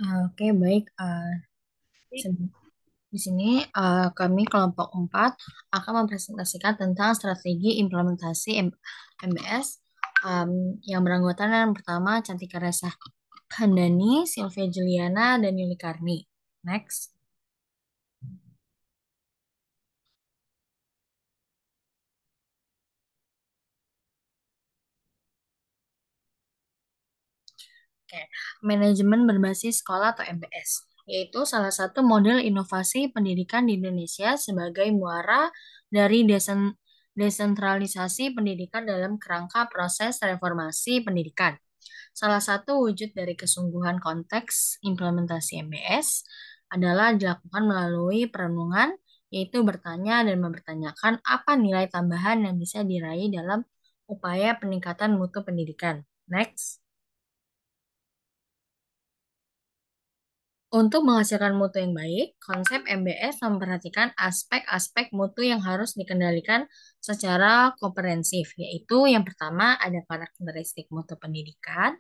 Oke, baik. Se- di sini kami kelompok 4 akan mempresentasikan tentang strategi implementasi MBS yang beranggotakan yang pertama Cantika Resa Handani, Sylvia Juliana, dan Yuli Karni. Next. Oke, manajemen berbasis sekolah atau MBS, yaitu salah satu model inovasi pendidikan di Indonesia sebagai muara dari desentralisasi pendidikan dalam kerangka proses reformasi pendidikan. Salah satu wujud dari kesungguhan konteks implementasi MBS adalah dilakukan melalui perenungan, yaitu bertanya dan mempertanyakan apa nilai tambahan yang bisa diraih dalam upaya peningkatan mutu pendidikan. Next. Untuk menghasilkan mutu yang baik, konsep MBS memperhatikan aspek-aspek mutu yang harus dikendalikan secara komprehensif, yaitu yang pertama ada karakteristik mutu pendidikan,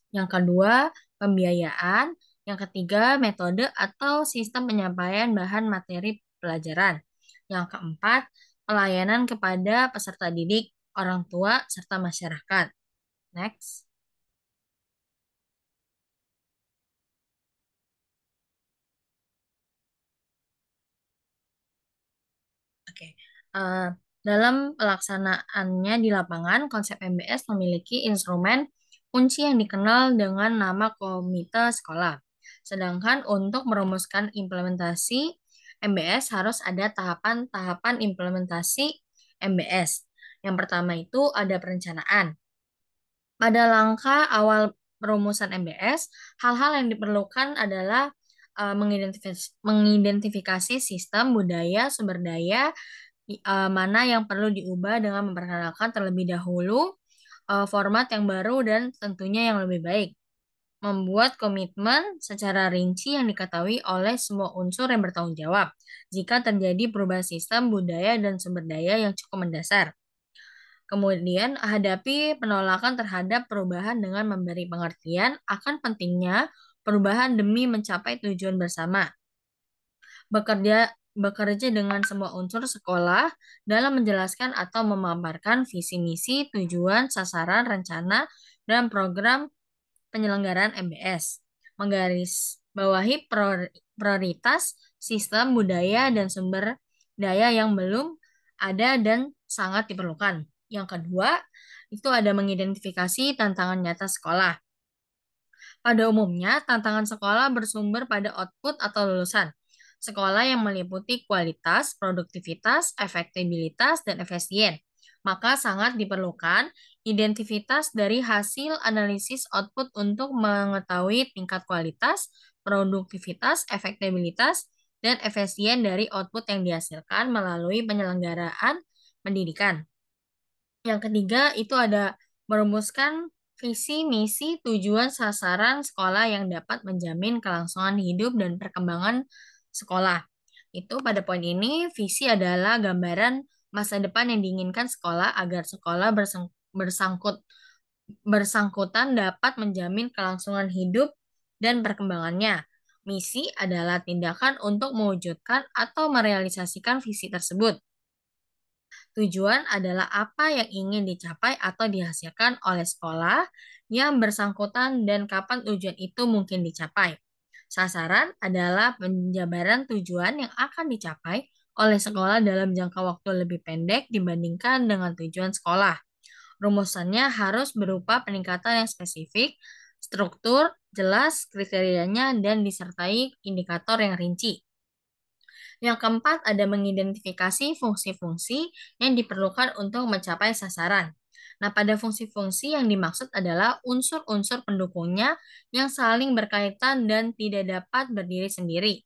yang kedua pembiayaan, yang ketiga metode atau sistem penyampaian bahan materi pelajaran, yang keempat pelayanan kepada peserta didik, orang tua, serta masyarakat. Next. Oke. Eh, dalam pelaksanaannya di lapangan, konsep MBS memiliki instrumen kunci yang dikenal dengan nama komite sekolah. Sedangkan untuk merumuskan implementasi MBS harus ada tahapan-tahapan implementasi MBS. Yang pertama itu ada perencanaan. Pada langkah awal perumusan MBS, hal-hal yang diperlukan adalah mengidentifikasi sistem, budaya, sumber daya, mana yang perlu diubah dengan memperkenalkan terlebih dahulu format yang baru dan tentunya yang lebih baik. Membuat komitmen secara rinci yang diketahui oleh semua unsur yang bertanggung jawab jika terjadi perubahan sistem, budaya, dan sumber daya yang cukup mendasar. Kemudian, hadapi penolakan terhadap perubahan dengan memberi pengertian akan pentingnya perubahan demi mencapai tujuan bersama. Bekerja dengan semua unsur sekolah dalam menjelaskan atau memaparkan visi misi, tujuan, sasaran, rencana, dan program penyelenggaraan MBS. Menggarisbawahi prioritas sistem budaya dan sumber daya yang belum ada dan sangat diperlukan. Yang kedua, itu ada mengidentifikasi tantangan nyata sekolah. Pada umumnya, tantangan sekolah bersumber pada output atau lulusan. Sekolah yang meliputi kualitas, produktivitas, efektibilitas, dan efisien. Maka sangat diperlukan identitas dari hasil analisis output untuk mengetahui tingkat kualitas, produktivitas, efektibilitas, dan efisien dari output yang dihasilkan melalui penyelenggaraan pendidikan. Yang ketiga itu ada merumuskan visi, misi, tujuan, sasaran sekolah yang dapat menjamin kelangsungan hidup dan perkembangan sekolah. Itu pada poin ini, visi adalah gambaran masa depan yang diinginkan sekolah agar sekolah bersangkutan dapat menjamin kelangsungan hidup dan perkembangannya. Misi adalah tindakan untuk mewujudkan atau merealisasikan visi tersebut. Tujuan adalah apa yang ingin dicapai atau dihasilkan oleh sekolah yang bersangkutan dan kapan tujuan itu mungkin dicapai. Sasaran adalah penjabaran tujuan yang akan dicapai oleh sekolah dalam jangka waktu lebih pendek dibandingkan dengan tujuan sekolah. Rumusannya harus berupa peningkatan yang spesifik, struktur, jelas kriterianya, dan disertai indikator yang rinci. Yang keempat, ada mengidentifikasi fungsi-fungsi yang diperlukan untuk mencapai sasaran. Nah, pada fungsi-fungsi yang dimaksud adalah unsur-unsur pendukungnya yang saling berkaitan dan tidak dapat berdiri sendiri.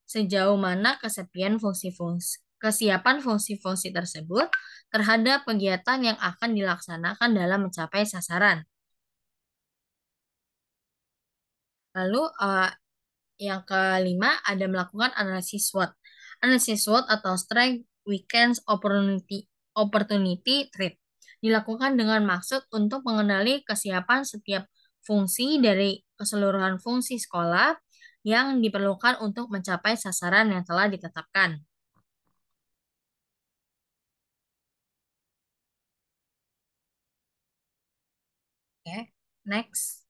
Sejauh mana kesiapan fungsi-fungsi tersebut terhadap kegiatan yang akan dilaksanakan dalam mencapai sasaran. Lalu, yang kelima ada melakukan analisis SWOT. Analisis SWOT atau Strength, Weakness, Opportunity Trait dilakukan dengan maksud untuk mengenali kesiapan setiap fungsi dari keseluruhan fungsi sekolah yang diperlukan untuk mencapai sasaran yang telah ditetapkan. Oke, next.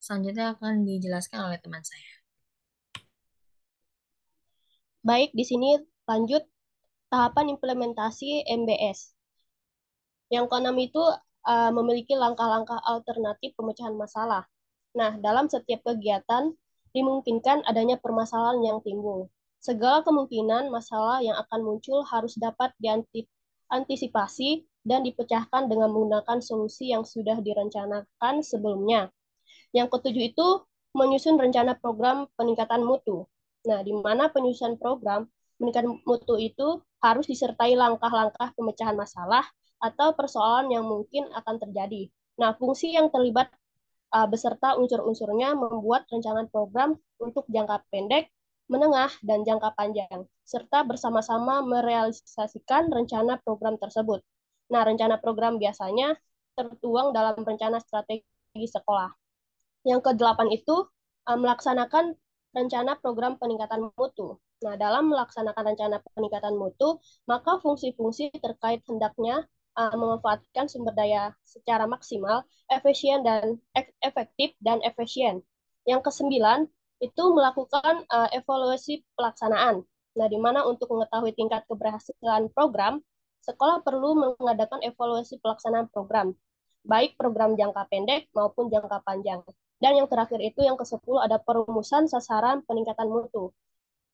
Selanjutnya akan dijelaskan oleh teman saya. Baik, di sini lanjut tahapan implementasi MBS. Yang keenam itu memiliki langkah-langkah alternatif pemecahan masalah. Nah, dalam setiap kegiatan dimungkinkan adanya permasalahan yang timbul. Segala kemungkinan masalah yang akan muncul harus dapat diantisipasi dan dipecahkan dengan menggunakan solusi yang sudah direncanakan sebelumnya. Yang ketujuh itu menyusun rencana program peningkatan mutu. Nah, di mana penyusunan program peningkatan mutu itu harus disertai langkah-langkah pemecahan masalah atau persoalan yang mungkin akan terjadi. Nah, fungsi yang terlibat beserta unsur-unsurnya membuat rencana program untuk jangka pendek, menengah, dan jangka panjang, serta bersama-sama merealisasikan rencana program tersebut. Nah, rencana program biasanya tertuang dalam rencana strategi sekolah. Yang kedelapan itu melaksanakan rencana program peningkatan mutu. Nah, dalam melaksanakan rencana peningkatan mutu, maka fungsi-fungsi terkait hendaknya memanfaatkan sumber daya secara maksimal, efisien dan efektif dan efisien. Yang kesembilan itu melakukan evaluasi pelaksanaan. Nah, di mana untuk mengetahui tingkat keberhasilan program, sekolah perlu mengadakan evaluasi pelaksanaan program, baik program jangka pendek maupun jangka panjang. Dan yang terakhir itu yang ke-10 ada perumusan sasaran peningkatan mutu.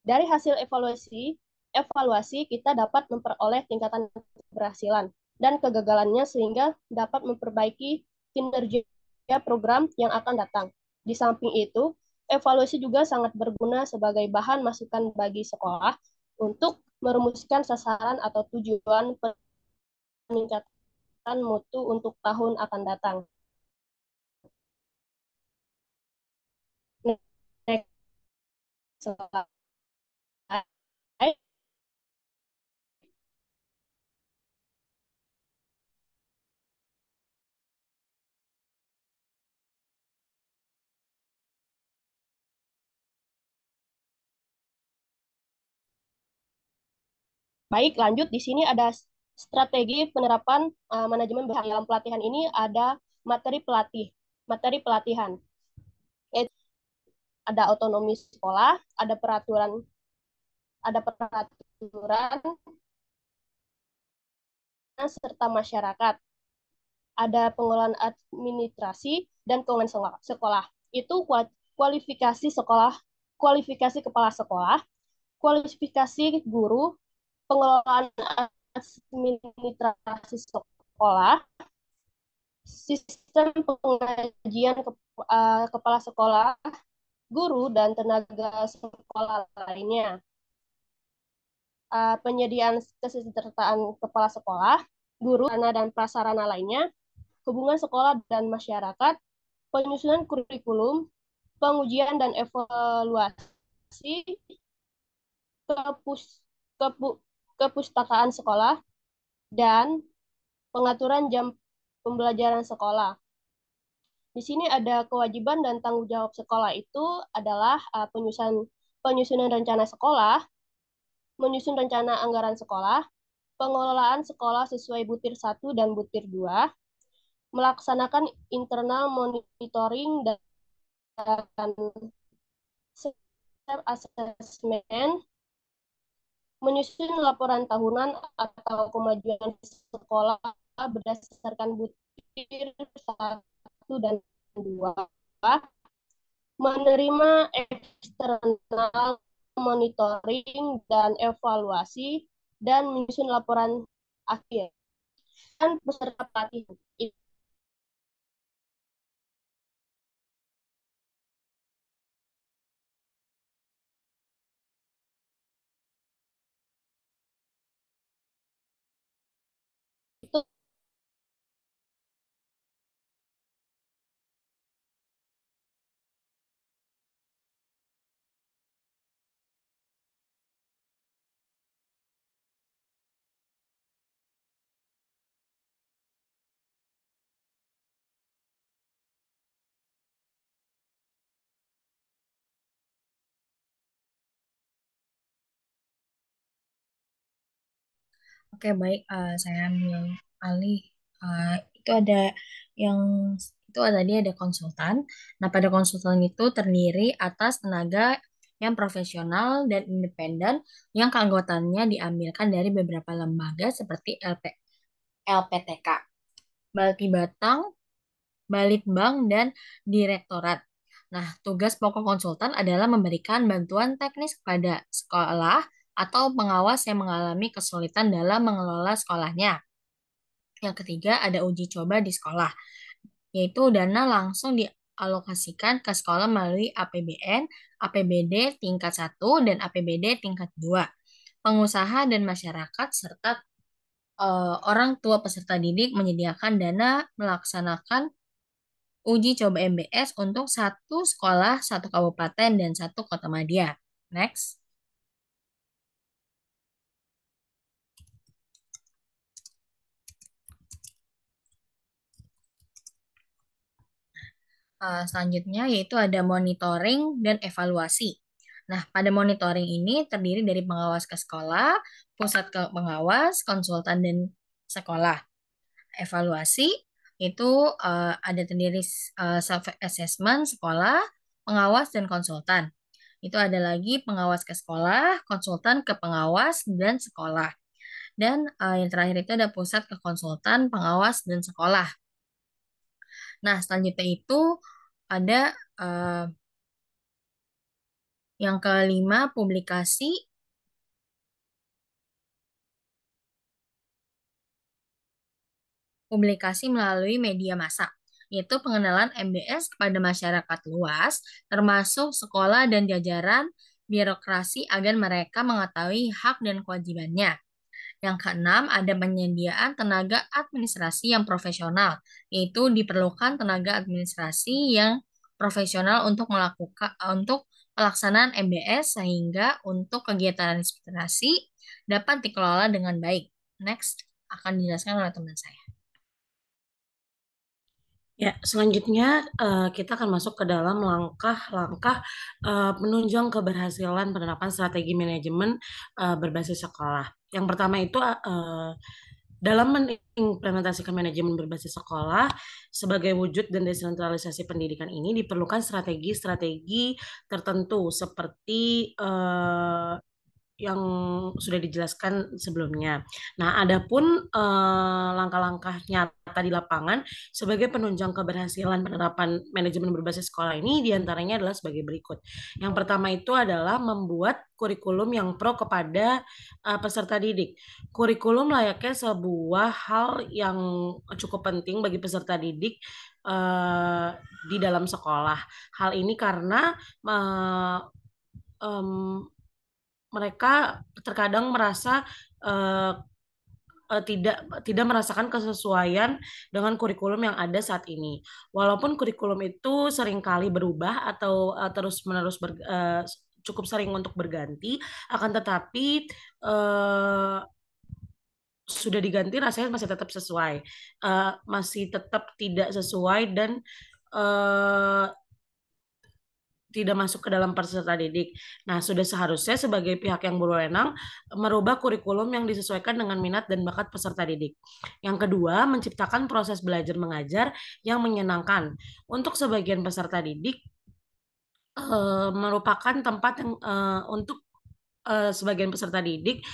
Dari hasil evaluasi kita dapat memperoleh tingkatan keberhasilan dan kegagalannya sehingga dapat memperbaiki kinerja program yang akan datang. Di samping itu, evaluasi juga sangat berguna sebagai bahan masukan bagi sekolah untuk merumuskan sasaran atau tujuan peningkatan mutu untuk tahun akan datang. Next slide. Baik, lanjut di sini ada strategi penerapan manajemen bahasa. Dalam pelatihan ini ada materi pelatih, materi pelatihan. Ada otonomi sekolah, ada peraturan serta masyarakat, ada pengelolaan administrasi dan keuangan sekolah. Itu kualifikasi sekolah, kualifikasi kepala sekolah, kualifikasi guru, pengelolaan administrasi sekolah, sistem pengajian kepala sekolah, guru, dan tenaga sekolah lainnya. Penyediaan kesejahteraan kepala sekolah, guru, sarana dan prasarana lainnya, hubungan sekolah dan masyarakat, penyusunan kurikulum, pengujian dan evaluasi, kepus, kepu, kepustakaan sekolah, dan pengaturan jam pembelajaran sekolah. Di sini ada kewajiban dan tanggung jawab sekolah itu adalah penyusunan rencana sekolah, menyusun rencana anggaran sekolah, pengelolaan sekolah sesuai butir 1 dan butir 2, melaksanakan internal monitoring dan self assessment, menyusun laporan tahunan atau kemajuan sekolah berdasarkan butir 1 dan 2, menerima eksternal monitoring dan evaluasi, dan menyusun laporan akhir. Dan peserta pelatihan. Itu Oke, baik. Saya ambil alih. Itu ada yang itu tadi ada konsultan. Nah, pada konsultan itu terdiri atas tenaga yang profesional dan independen yang keanggotaannya diambilkan dari beberapa lembaga seperti LPTK, Balti Batang, Balitbang, dan Direktorat. Nah, tugas pokok konsultan adalah memberikan bantuan teknis kepada sekolah atau pengawas yang mengalami kesulitan dalam mengelola sekolahnya. Yang ketiga, ada uji coba di sekolah, yaitu dana langsung dialokasikan ke sekolah melalui APBN, APBD tingkat 1 dan APBD tingkat 2. Pengusaha dan masyarakat serta orang tua peserta didik menyediakan dana melaksanakan uji coba MBS untuk satu sekolah, satu kabupaten, dan satu kota madya. Next. Selanjutnya yaitu ada monitoring dan evaluasi. Nah, pada monitoring ini terdiri dari pengawas ke sekolah, pusat ke pengawas, konsultan, dan sekolah. Evaluasi itu ada terdiri self assessment sekolah, pengawas, dan konsultan. Itu ada lagi pengawas ke sekolah, konsultan ke pengawas, dan sekolah. Dan yang terakhir itu ada pusat ke konsultan, pengawas, dan sekolah. Nah, selanjutnya itu ada eh, yang kelima, publikasi melalui media massa, yaitu pengenalan MBS kepada masyarakat luas, termasuk sekolah dan jajaran birokrasi agar mereka mengetahui hak dan kewajibannya. Yang keenam, ada penyediaan tenaga administrasi yang profesional, yaitu diperlukan tenaga administrasi yang profesional untuk pelaksanaan MBS sehingga untuk kegiatan administrasi dapat dikelola dengan baik. Next akan dijelaskan oleh teman saya. Ya, selanjutnya kita akan masuk ke dalam langkah-langkah penunjang keberhasilan penerapan strategi manajemen berbasis sekolah. Yang pertama itu dalam mengimplementasikan manajemen berbasis sekolah sebagai wujud dan desentralisasi pendidikan ini diperlukan strategi-strategi tertentu seperti yang sudah dijelaskan sebelumnya. Nah, adapun langkah-langkah nyata di lapangan sebagai penunjang keberhasilan penerapan manajemen berbasis sekolah ini diantaranya adalah sebagai berikut. Yang pertama itu adalah membuat kurikulum yang pro kepada peserta didik. Kurikulum layaknya sebuah hal yang cukup penting bagi peserta didik di dalam sekolah. Hal ini karena um, mereka terkadang merasa uh, tidak merasakan kesesuaian dengan kurikulum yang ada saat ini. Walaupun kurikulum itu seringkali berubah atau terus-menerus cukup sering untuk berganti, akan tetapi sudah diganti rasanya masih tetap sesuai, masih tetap tidak sesuai dan uh, tidak masuk ke dalam peserta didik. Nah, sudah seharusnya sebagai pihak yang berwenang merubah kurikulum yang disesuaikan dengan minat dan bakat peserta didik. Yang kedua, menciptakan proses belajar mengajar yang menyenangkan. Untuk sebagian peserta didik merupakan tempat yang untuk sebagian peserta didik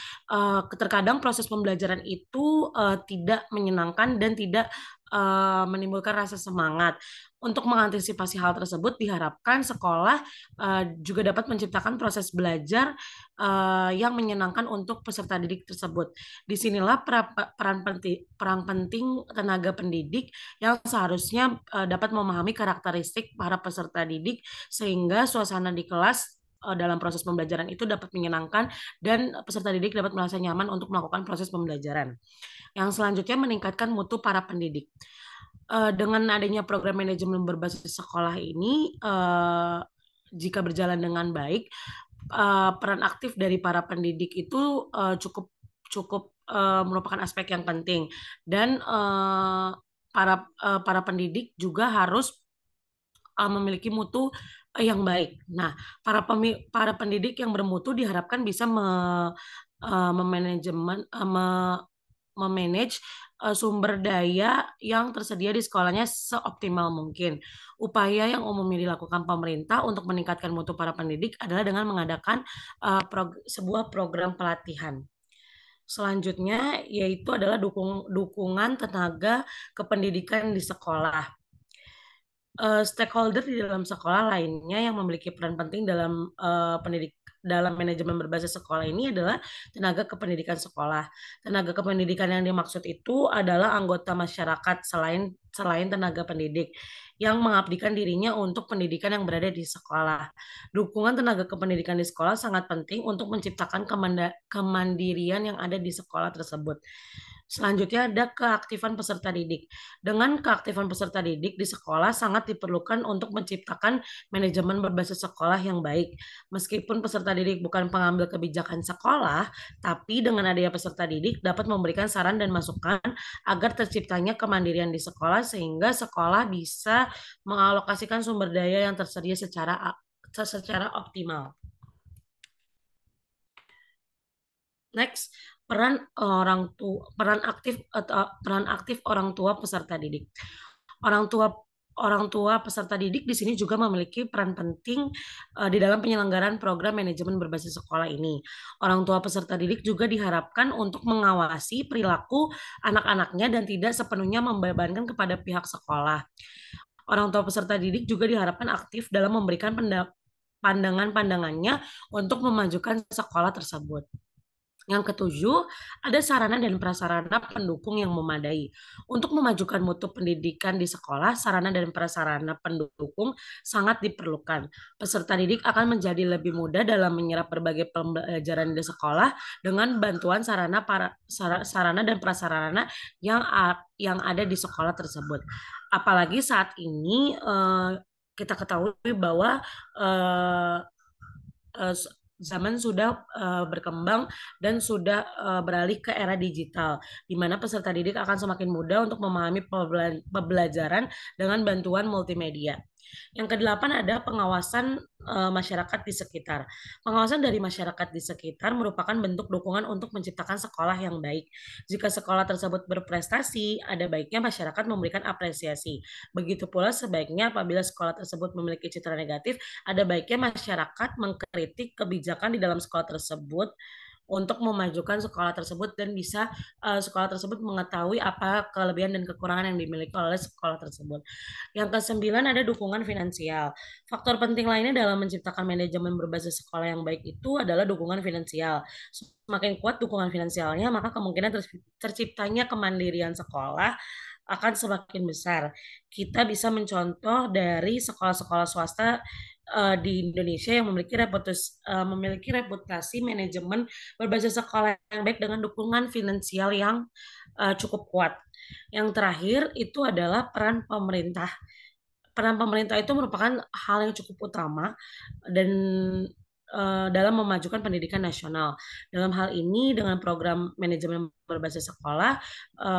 terkadang proses pembelajaran itu tidak menyenangkan dan tidak menimbulkan rasa semangat. Untuk mengantisipasi hal tersebut, diharapkan sekolah juga dapat menciptakan proses belajar yang menyenangkan untuk peserta didik tersebut. Disinilah peran penting tenaga pendidik yang seharusnya dapat memahami karakteristik para peserta didik sehingga suasana di kelas dalam proses pembelajaran itu dapat menyenangkan dan peserta didik dapat merasa nyaman untuk melakukan proses pembelajaran. Yang selanjutnya meningkatkan mutu para pendidik. Dengan adanya program manajemen berbasis sekolah ini, jika berjalan dengan baik, peran aktif dari para pendidik itu cukup cukup merupakan aspek yang penting dan para pendidik juga harus memiliki mutu yang baik. Nah, para pendidik yang bermutu diharapkan bisa memanajemen memanage sumber daya yang tersedia di sekolahnya seoptimal mungkin. Upaya yang umumnya dilakukan pemerintah untuk meningkatkan mutu para pendidik adalah dengan mengadakan sebuah program pelatihan. Selanjutnya yaitu adalah dukungan tenaga kependidikan di sekolah. Stakeholder di dalam sekolah lainnya yang memiliki peran penting dalam manajemen berbasis sekolah ini adalah tenaga kependidikan sekolah. Tenaga kependidikan yang dimaksud itu adalah anggota masyarakat selain tenaga pendidik yang mengabdikan dirinya untuk pendidikan yang berada di sekolah. Dukungan tenaga kependidikan di sekolah sangat penting untuk menciptakan kemandirian yang ada di sekolah tersebut. Selanjutnya ada keaktifan peserta didik. Dengan keaktifan peserta didik di sekolah sangat diperlukan untuk menciptakan manajemen berbasis sekolah yang baik. Meskipun peserta didik bukan pengambil kebijakan sekolah, tapi dengan adanya peserta didik dapat memberikan saran dan masukan agar terciptanya kemandirian di sekolah sehingga sekolah bisa mengalokasikan sumber daya yang tersedia secara optimal. Next, peran aktif orang tua peserta didik. Orang tua peserta didik di sini juga memiliki peran penting di dalam penyelenggaraan program manajemen berbasis sekolah ini. Orang tua peserta didik juga diharapkan untuk mengawasi perilaku anak-anaknya dan tidak sepenuhnya membebankan kepada pihak sekolah. Orang tua peserta didik juga diharapkan aktif dalam memberikan pandangan-pandangannya untuk memajukan sekolah tersebut. Yang ketujuh, ada sarana dan prasarana pendukung yang memadai. Untuk memajukan mutu pendidikan di sekolah, sarana dan prasarana pendukung sangat diperlukan. Peserta didik akan menjadi lebih mudah dalam menyerap berbagai pembelajaran di sekolah dengan bantuan sarana dan prasarana yang ada di sekolah tersebut. Apalagi saat ini kita ketahui bahwa uh, zaman sudah berkembang dan sudah beralih ke era digital, di mana peserta didik akan semakin mudah untuk memahami pembelajaran dengan bantuan multimedia. Yang kedelapan ada pengawasan masyarakat di sekitar. Pengawasan dari masyarakat di sekitar merupakan bentuk dukungan untuk menciptakan sekolah yang baik. Jika sekolah tersebut berprestasi, ada baiknya masyarakat memberikan apresiasi. Begitu pula sebaiknya apabila sekolah tersebut memiliki citra negatif, ada baiknya masyarakat mengkritik kebijakan di dalam sekolah tersebut untuk memajukan sekolah tersebut dan bisa sekolah tersebut mengetahui apa kelebihan dan kekurangan yang dimiliki oleh sekolah tersebut. Yang kesembilan ada dukungan finansial. Faktor penting lainnya dalam menciptakan manajemen berbasis sekolah yang baik itu adalah dukungan finansial. Semakin kuat dukungan finansialnya, maka kemungkinan terciptanya kemandirian sekolah akan semakin besar. Kita bisa mencontoh dari sekolah-sekolah swasta di Indonesia yang memiliki reputasi manajemen berbasis sekolah yang baik dengan dukungan finansial yang cukup kuat. Yang terakhir itu adalah peran pemerintah. Peran pemerintah itu merupakan hal yang cukup utama dan dalam memajukan pendidikan nasional. Dalam hal ini dengan program manajemen berbasis sekolah,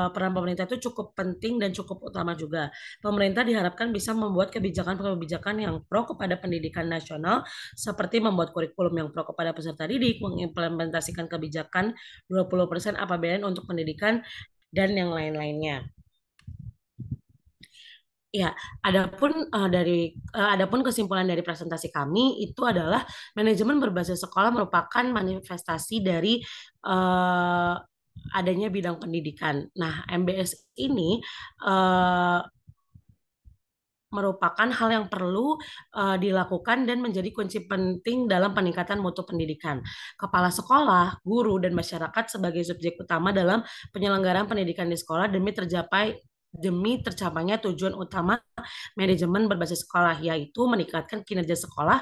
peran pemerintah itu cukup penting dan cukup utama juga. Pemerintah diharapkan bisa membuat kebijakan-kebijakan yang pro kepada pendidikan nasional, seperti membuat kurikulum yang pro kepada peserta didik, mengimplementasikan kebijakan 20% APBN untuk pendidikan, dan yang lain-lainnya. Ya, adapun kesimpulan dari presentasi kami itu adalah manajemen berbasis sekolah merupakan manifestasi dari adanya bidang pendidikan. Nah, MBS ini merupakan hal yang perlu dilakukan dan menjadi kunci penting dalam peningkatan mutu pendidikan. Kepala sekolah, guru, dan masyarakat sebagai subjek utama dalam penyelenggaraan pendidikan di sekolah demi tercapainya tujuan utama manajemen berbasis sekolah, yaitu meningkatkan kinerja sekolah,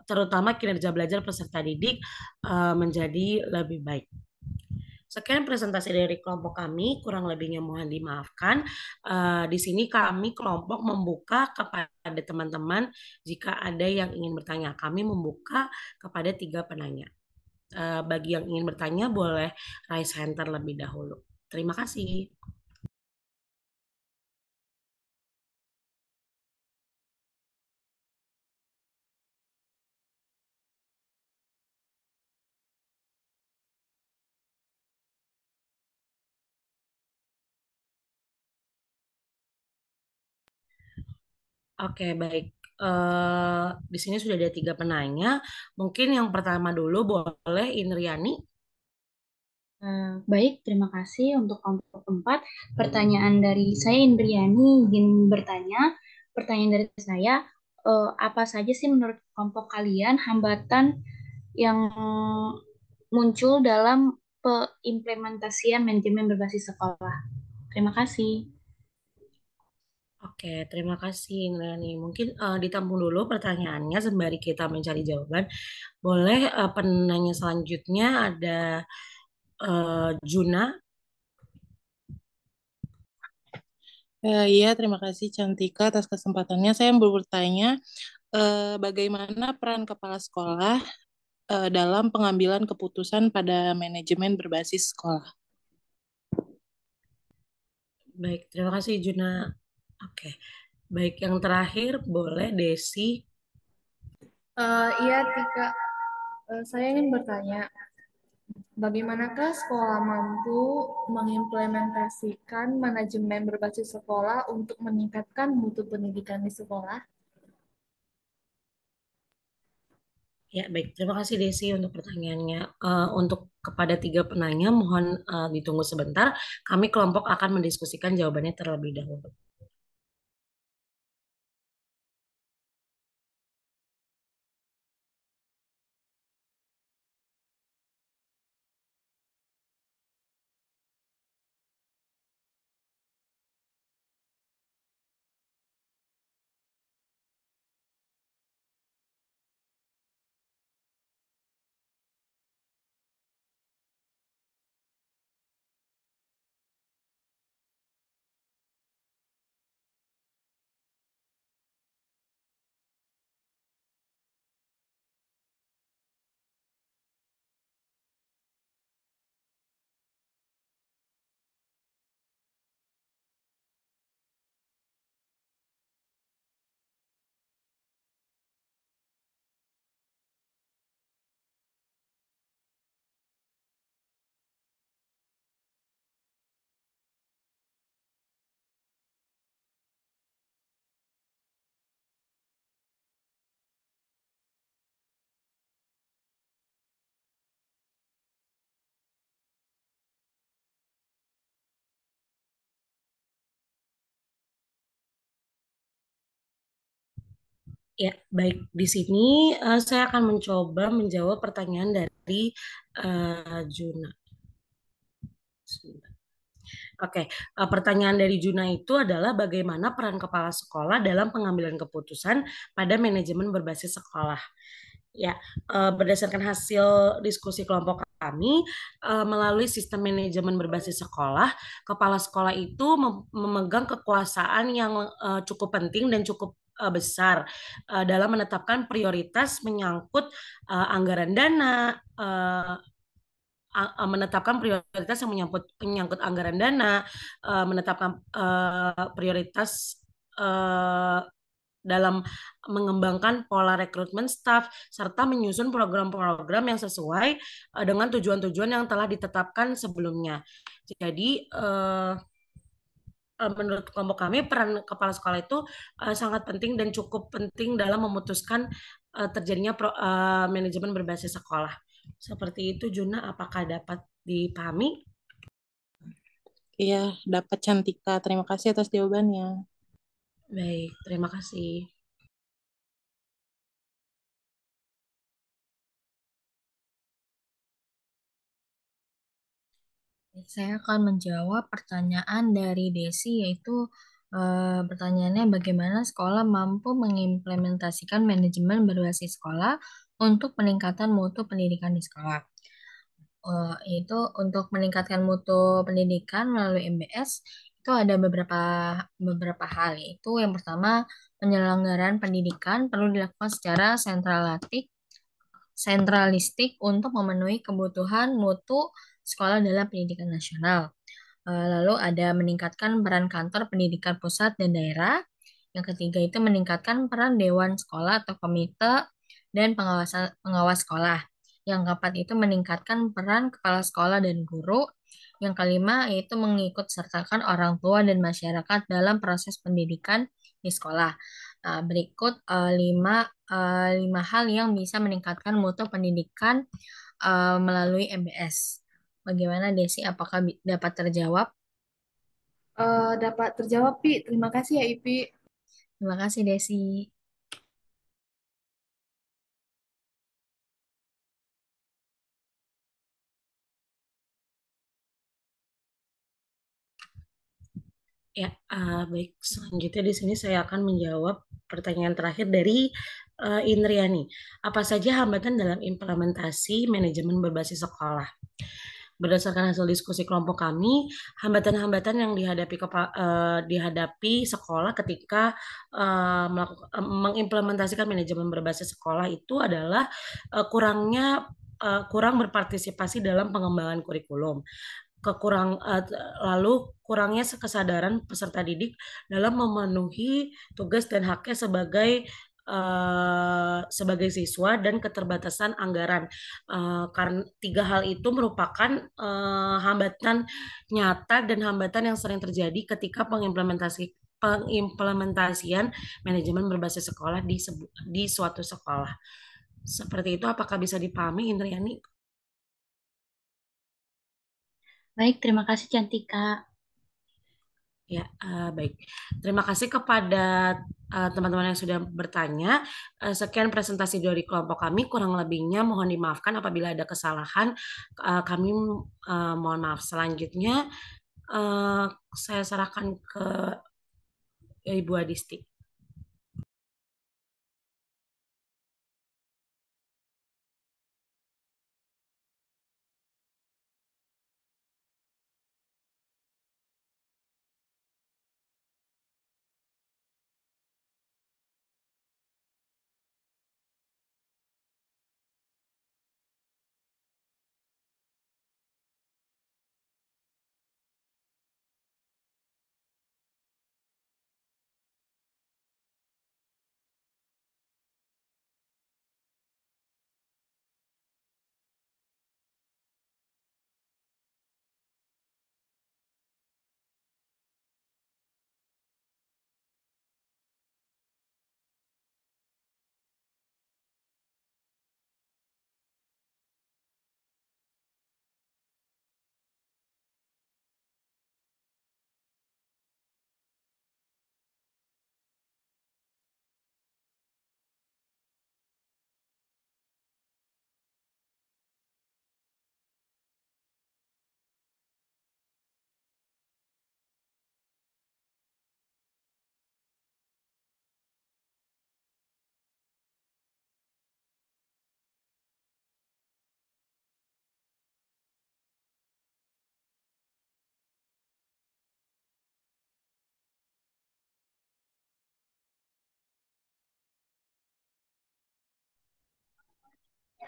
terutama kinerja belajar peserta didik menjadi lebih baik. Sekian presentasi dari kelompok kami, kurang lebihnya mohon dimaafkan. Di sini kami kelompok membuka kepada teman-teman jika ada yang ingin bertanya. Kami membuka kepada 3 penanya. Bagi yang ingin bertanya boleh raise hand terlebih dahulu. Terima kasih. Oke, baik. Di sini sudah ada tiga penanya. Mungkin yang pertama dulu boleh Indriani. Baik, terima kasih untuk kelompok 4. Pertanyaan dari saya Indriani ingin bertanya. Pertanyaan dari saya, apa saja sih menurut kelompok kalian hambatan yang muncul dalam peimplementasian manajemen berbasis sekolah? Terima kasih. Oke, terima kasih Indriani. Mungkin ditampung dulu pertanyaannya sembari kita mencari jawaban. Boleh penanya selanjutnya ada Juna. Iya, terima kasih Cantika atas kesempatannya. Saya mau bertanya, bagaimana peran kepala sekolah dalam pengambilan keputusan pada manajemen berbasis sekolah? Baik, terima kasih Juna. Oke, baik yang terakhir boleh Desi. Iya, Tika. Saya ingin bertanya, bagaimanakah sekolah mampu mengimplementasikan manajemen berbasis sekolah untuk meningkatkan mutu pendidikan di sekolah? Ya, baik. Terima kasih Desi untuk pertanyaannya. Untuk kepada tiga penanya, mohon ditunggu sebentar. Kami kelompok akan mendiskusikan jawabannya terlebih dahulu. Ya, baik. Di sini saya akan mencoba menjawab pertanyaan dari Juna. Sebentar. Oke, pertanyaan dari Juna itu adalah bagaimana peran kepala sekolah dalam pengambilan keputusan pada manajemen berbasis sekolah. Ya, berdasarkan hasil diskusi kelompok kami, melalui sistem manajemen berbasis sekolah, kepala sekolah itu memegang kekuasaan yang cukup penting dan cukup besar dalam menetapkan prioritas menyangkut anggaran dana, menetapkan prioritas yang menyangkut anggaran dana, menetapkan prioritas dalam mengembangkan pola rekrutmen staf serta menyusun program-program yang sesuai dengan tujuan-tujuan yang telah ditetapkan sebelumnya. Jadi menurut kelompok kami peran kepala sekolah itu sangat penting dan cukup penting dalam memutuskan terjadinya manajemen berbasis sekolah. Seperti itu Juna, apakah dapat dipahami? Iya, dapat Cantika. Terima kasih atas jawabannya. Baik, terima kasih. Saya akan menjawab pertanyaan dari Desi, yaitu pertanyaannya bagaimana sekolah mampu mengimplementasikan manajemen berbasis sekolah untuk peningkatan mutu pendidikan di sekolah. Itu untuk meningkatkan mutu pendidikan melalui MBS itu ada beberapa hal, yaitu yang pertama penyelenggaraan pendidikan perlu dilakukan secara sentralistik untuk memenuhi kebutuhan mutu sekolah dalam pendidikan nasional. Lalu ada meningkatkan peran kantor pendidikan pusat dan daerah. Yang ketiga itu meningkatkan peran dewan sekolah atau komite dan pengawas sekolah. Yang keempat itu meningkatkan peran kepala sekolah dan guru. Yang kelima yaitu mengikut sertakan orang tua dan masyarakat dalam proses pendidikan di sekolah. Nah, berikut lima hal yang bisa meningkatkan mutu pendidikan melalui MBS. Bagaimana Desi? Apakah dapat terjawab? Dapat terjawab, Pi. Terima kasih ya, Ipi. Terima kasih Desi. Ya, baik. Selanjutnya di sini saya akan menjawab pertanyaan terakhir dari Indriani. Apa saja hambatan dalam implementasi manajemen berbasis sekolah? Berdasarkan hasil diskusi kelompok kami, hambatan-hambatan yang dihadapi sekolah ketika mengimplementasikan manajemen berbasis sekolah itu adalah kurang berpartisipasi dalam pengembangan kurikulum, lalu kurangnya kesadaran peserta didik dalam memenuhi tugas dan haknya sebagai siswa dan keterbatasan anggaran. Karena tiga hal itu merupakan hambatan nyata dan hambatan yang sering terjadi ketika pengimplementasian manajemen berbasis sekolah di suatu sekolah. Seperti itu, apakah bisa dipahami, Indriani? Baik, terima kasih Cantika. Ya, baik. Terima kasih kepada teman-teman yang sudah bertanya. Sekian presentasi dari kelompok kami. Kurang lebihnya mohon dimaafkan apabila ada kesalahan. Kami mohon maaf. Selanjutnya, saya serahkan ke Ibu Adisti.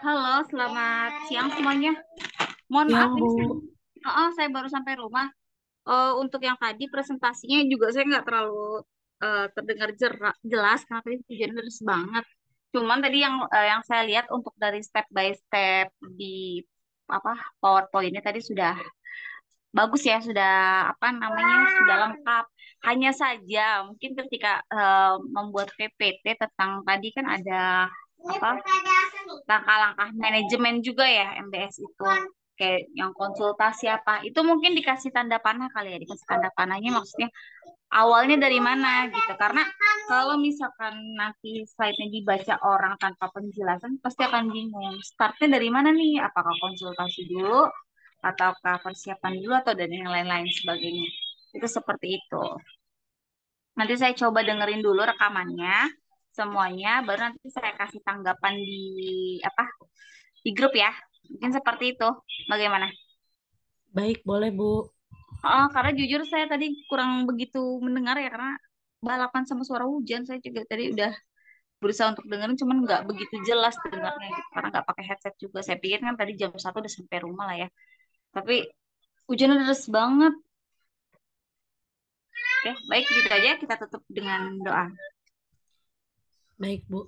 Halo, selamat siang semuanya. Mohon Siang, maaf ini Bu. saya baru sampai rumah. Untuk yang tadi presentasinya juga saya nggak terlalu terdengar jelas karena tadi hujan deras banget. Cuman tadi yang saya lihat untuk dari step by step di apa PowerPoint ini tadi sudah bagus ya, sudah apa namanya sudah lengkap. Hanya saja mungkin ketika membuat PPT tentang tadi kan ada apa langkah-langkah manajemen juga ya MBS itu kayak yang konsultasi apa itu mungkin dikasih tanda panah kali ya, dikasih tanda panahnya maksudnya awalnya dari mana gitu, karena kalau misalkan nanti slide-nya dibaca orang tanpa penjelasan pasti akan bingung startnya dari mana nih, apakah konsultasi dulu ataukah persiapan dulu atau dan yang lain-lain sebagainya, itu seperti itu. Nanti saya coba dengerin dulu rekamannya semuanya, baru nanti saya kasih tanggapan apa di grup ya. Mungkin seperti itu. Bagaimana? Baik, boleh, Bu. Oh, karena jujur saya tadi kurang begitu mendengar ya karena balapan sama suara hujan. Saya juga tadi udah berusaha untuk dengerin, cuman nggak begitu jelas dengarnya gitu karena nggak pakai headset juga. Saya pikir kan tadi jam 1 udah sampai rumah lah ya. Tapi hujannya deras banget. Oke, baik gitu aja, kita tutup dengan doa. Baik, Bu.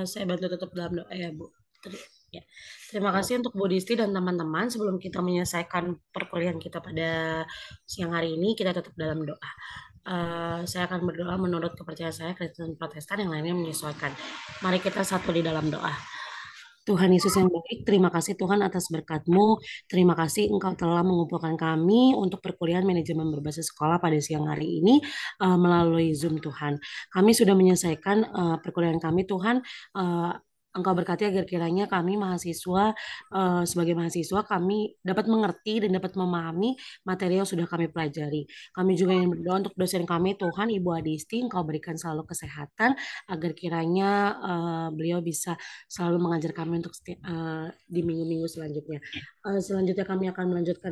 Saya bantu tutup dalam doa ya, Bu. Ya. Terima kasih untuk Bu Disti dan teman-teman. Sebelum kita menyelesaikan perkuliahan kita pada siang hari ini, kita tutup dalam doa. Saya akan berdoa menurut kepercayaan saya, Kristen Protestan, yang lainnya menyesuaikan. Mari kita satu di dalam doa. Tuhan Yesus yang baik, terima kasih Tuhan atas berkat-Mu. Terima kasih Engkau telah mengumpulkan kami untuk perkuliahan manajemen berbasis sekolah pada siang hari ini melalui Zoom Tuhan. Kami sudah menyelesaikan perkuliahan kami Tuhan. Engkau berkati agar kiranya kami mahasiswa, sebagai mahasiswa kami dapat mengerti dan dapat memahami materi yang sudah kami pelajari. Kami juga ingin berdoa untuk dosen kami Tuhan, Ibu Adisti, Engkau berikan selalu kesehatan agar kiranya beliau bisa selalu mengajar kami untuk di minggu-minggu selanjutnya. Selanjutnya kami akan melanjutkan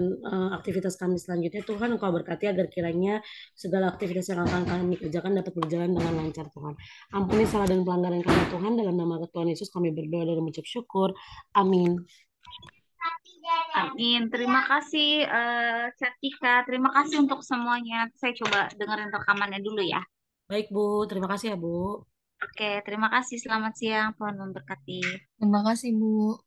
aktivitas kami selanjutnya. Tuhan, Engkau berkati agar kiranya segala aktivitas yang akan kami kerjakan dapat berjalan dengan lancar Tuhan. Ampuni salah dan pelanggaran kami Tuhan, dalam nama Tuhan Yesus kami berdoa dan mengucap syukur. Amin. Amin. Terima kasih Catika. Terima kasih untuk semuanya. Saya coba dengerin rekamannya dulu ya. Baik Bu, terima kasih ya Bu. Oke, terima kasih. Selamat siang. Tuhan memberkati. Terima kasih, Bu.